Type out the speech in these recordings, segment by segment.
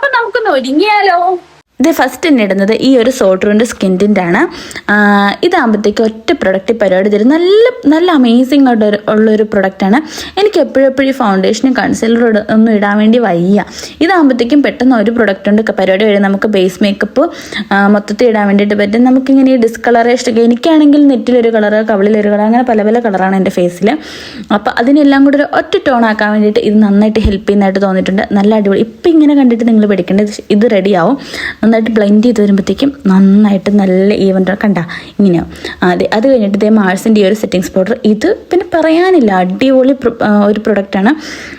അപ്പൊ നമുക്കൊന്ന് ഒരുങ്ങിയാലോ. ഇത് ഫസ്റ്റ് തന്നെ ഇടുന്നത് ഈ ഒരു സോൾഡറിൻ്റെ സ്കിന്നിൻ്റെ ആണ്. ഇതാകുമ്പോഴത്തേക്ക് ഒറ്റ പ്രൊഡക്റ്റ് പരിപാടി തരും. നല്ല അമേസിങ് ആയിട്ട് ഉള്ളൊരു പ്രൊഡക്റ്റാണ്. എനിക്ക് എപ്പോഴും ഈ ഫൗണ്ടേഷനും കൺസീലർ ഒന്നും ഇടാൻ വേണ്ടി വയ്യ. ഇതാകുമ്പോഴത്തേക്കും പെട്ടെന്ന് ഒരു പ്രൊഡക്റ്റ് ഉണ്ട് പരിപാടി വഴി നമുക്ക് ബേസ് മേക്കപ്പ് മൊത്തത്തിൽ ഇടാൻ വേണ്ടിയിട്ട് പറ്റും. നമുക്കിങ്ങനെ ഈ ഡിസ്കളറേഷൻ എനിക്കാണെങ്കിൽ നെറ്റിലൊരു കളറ്, കവിളിലൊരു കളർ, അങ്ങനെ പല പല കളറാണ് എൻ്റെ ഫേസിൽ. അപ്പോൾ അതിനെല്ലാം കൂടെ ഒരു ഒറ്റ ടോൺ ആക്കാൻ വേണ്ടിയിട്ട് ഇത് നന്നായിട്ട് ഹെൽപ്പ് ചെയ്യുന്നതായിട്ട് തോന്നിയിട്ടുണ്ട്. നല്ല അടിപൊളി. ഇപ്പം ഇങ്ങനെ കണ്ടിട്ട് നിങ്ങൾ പഠിക്കേണ്ടത് ഇത് റെഡിയാവും. നന്നായിട്ട് ബ്ലെൻഡ് ചെയ്ത് വരുമ്പോഴത്തേക്കും നന്നായിട്ട് നല്ല ഈവൻ്റ് കണ്ട ഇങ്ങനെയാവും. അതെ, അത് കഴിഞ്ഞിട്ട് ഇതേ മാഴ്സിൻ്റെ ഈ ഒരു സെറ്റിങ്സ് പൗഡർ, ഇത് പിന്നെ പറയാനില്ല, അടിപൊളി ഒരു പ്രൊഡക്റ്റാണ്.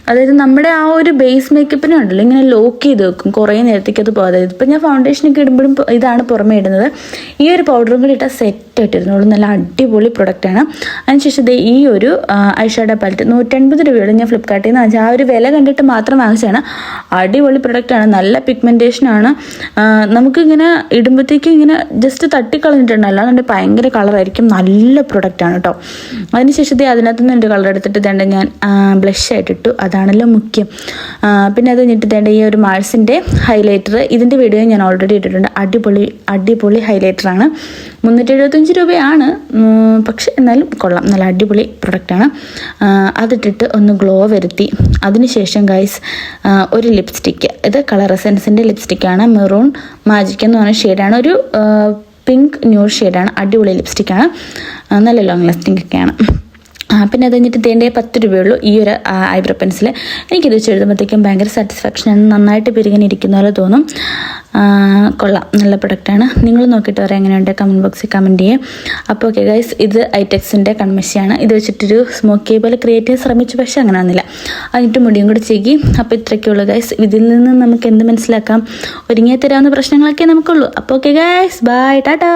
അതായത് നമ്മുടെ ആ ഒരു ബേസ് മേക്കപ്പിനും ഉണ്ടല്ലോ ഇങ്ങനെ ലോക്ക് ചെയ്ത് വെക്കും കുറേ നേരത്തേക്ക് അത് പോകാതെ. ഇപ്പം ഞാൻ ഫൗണ്ടേഷനൊക്കെ ഇടുമ്പോഴും ഇതാണ് പുറമേ ഇടുന്നത്. ഈ ഒരു പൗഡറും കൂടി ഇട്ടാൽ സെറ്റായിട്ടിരുന്നുള്ളൂ. നല്ല അടിപൊളി പ്രൊഡക്റ്റാണ്. അതിനുശേഷം ഈ ഒരു ഐഷാഡോ പാലറ്റ് 150 രൂപയോടെ ഞാൻ ഫ്ലിപ്കാർട്ടിൽ നിന്ന് വാങ്ങിച്ചാൽ ആ ഒരു വില കണ്ടിട്ട് മാത്രം വാങ്ങിച്ചാണ്. അടിപൊളി പ്രൊഡക്റ്റാണ്. നല്ല പിഗ്മെൻറ്റേഷനാണ്. നമുക്കിങ്ങനെ ഇടുമ്പോഴത്തേക്കും ഇങ്ങനെ ജസ്റ്റ് തട്ടിക്കളഞ്ഞിട്ടുണ്ട്, അല്ലാതെ ഭയങ്കര കളറായിരിക്കും. നല്ല പ്രൊഡക്റ്റാണ് കേട്ടോ. അതിനുശേഷം അതിനകത്ത് നിന്ന് എൻ്റെ കളർ എടുത്തിട്ട് തേണ്ട ഞാൻ ബ്ലഷായിട്ട് ഇട്ടു. അതാണല്ലോ മുഖ്യം. പിന്നെ അത് കഴിഞ്ഞിട്ട് തേണ്ട ഈ ഒരു മാഴ്സിൻ്റെ ഹൈലൈറ്റർ, ഇതിൻ്റെ വീഡിയോ ഞാൻ ഓൾറെഡി ഇട്ടിട്ടുണ്ട്. അടിപൊളി ഹൈലൈറ്ററാണ്. 375 രൂപയാണ്, പക്ഷെ എന്നാലും കൊള്ളാം. നല്ല അടിപൊളി പ്രൊഡക്റ്റാണ്. അതിട്ടിട്ട് ഒന്ന് ഗ്ലോ വരുത്തി. അതിനുശേഷം ഗൈസ് ഒരു ലിപ്സ്റ്റിക്ക്, ഇത് കളർ എസൻസിൻ്റെ ലിപ്സ്റ്റിക്കാണ്. മെറൂൺ മാജിക് എന്ന് പറഞ്ഞ ഷെയ്ഡാണ്. ഒരു പിങ്ക് ന്യൂഡ് ഷെയ്ഡാണ്. അടിപൊളി ലിപ്സ്റ്റിക്കാണ്. നല്ല ലോങ് ലാസ്റ്റിംഗ് ഒക്കെയാണ്. പിന്നെ അത് കഴിഞ്ഞിട്ട് ഇതിൻ്റെ 10 രൂപയുള്ളൂ ഈ ഒരു ഐബ്രോ പെൻസിൽ. എനിക്കിത് വെച്ച് എഴുതുമ്പോഴത്തേക്കും ഭയങ്കര സാറ്റിസ്ഫാക്ഷനാണ്. നന്നായിട്ട് പെരുകാനിരിക്കുന്ന പോലെ തോന്നും. കൊള്ളാം, നല്ല പ്രൊഡക്റ്റാണ്. നിങ്ങൾ നോക്കിയിട്ട് പറയാം എങ്ങനെയുണ്ട്, കമൻറ്റ് ബോക്സിൽ കമൻറ്റ് ചെയ്യും. അപ്പോൾ ഓക്കെ ഗൈസ്, ഇത് ഐടെക്സിൻ്റെ കൺമഷിയാണ്. ഇത് വെച്ചിട്ടൊരു സ്മോക്കി പോലെ ക്രിയേറ്റ് ചെയ്യാൻ ശ്രമിച്ചു, പക്ഷേ അങ്ങനെ വന്നില്ല. അതിൻ്റെ മുടിയും കൂടെ ചെയ്യി. അപ്പോൾ ഇത്രയൊക്കെയുള്ളൂ ഗൈസ്. ഇതിൽ നിന്ന് നമുക്ക് എന്ത് മനസ്സിലാക്കാം? ഒരുങ്ങിയാൽ തരാവുന്ന പ്രശ്നങ്ങളൊക്കെ നമുക്കുള്ളൂ. അപ്പോൾ ഓക്കെ ഗൈസ്, ബൈ, ടാറ്റാ.